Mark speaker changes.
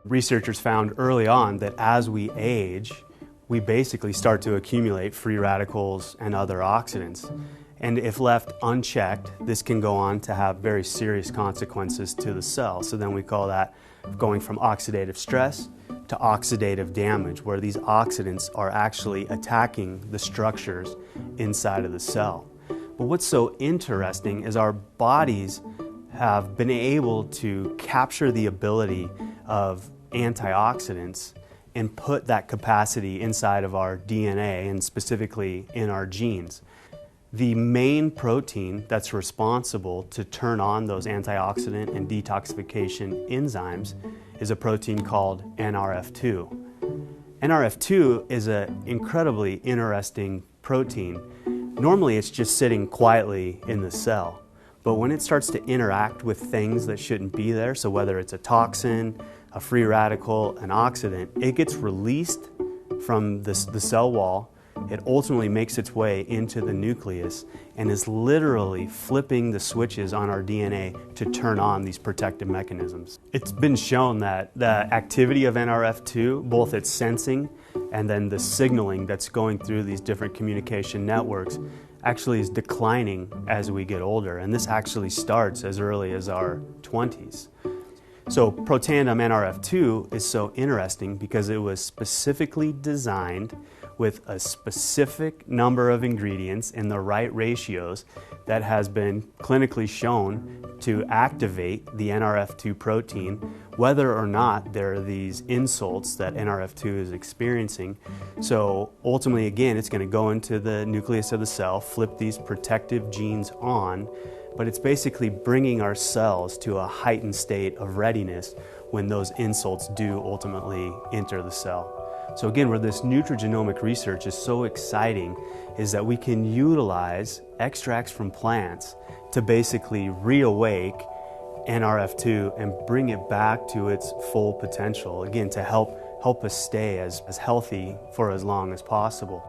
Speaker 1: Researchers found early on that as we age, we basically start to accumulate free radicals and other oxidants. And if left unchecked, this can go on to have very serious consequences to the cell. So then we call that going from oxidative stress to oxidative damage, where these oxidants are actually attacking the structures inside of the cell. But what's so interesting is our bodies have been able to capture the ability of antioxidants and put that capacity inside of our DNA and specifically in our genes. The main protein that's responsible to turn on those antioxidant and detoxification enzymes is a protein called NRF2. NRF2 is an incredibly interesting protein. Normally it's just sitting quietly in the cell, but when it starts to interact with things that shouldn't be there, so whether it's a toxin, a free radical, an oxidant, it gets released from the cell wall. It ultimately makes its way into the nucleus and is literally flipping the switches on our DNA to turn on these protective mechanisms. It's been shown that the activity of NRF2, both its sensing and then the signaling that's going through these different communication networks, actually is declining as we get older. And this actually starts as early as our 20s. So Protandim NRF2 is so interesting because it was specifically designed with a specific number of ingredients in the right ratios that has been clinically shown to activate the NRF2 protein, whether or not there are these insults that NRF2 is experiencing. So ultimately, again, it's going to go into the nucleus of the cell, flip these protective genes on, but it's basically bringing our cells to a heightened state of readiness when those insults do ultimately enter the cell. So again, where this nutrigenomic research is so exciting is that we can utilize extracts from plants to basically reawake NRF2 and bring it back to its full potential, again, to help us stay as healthy for as long as possible.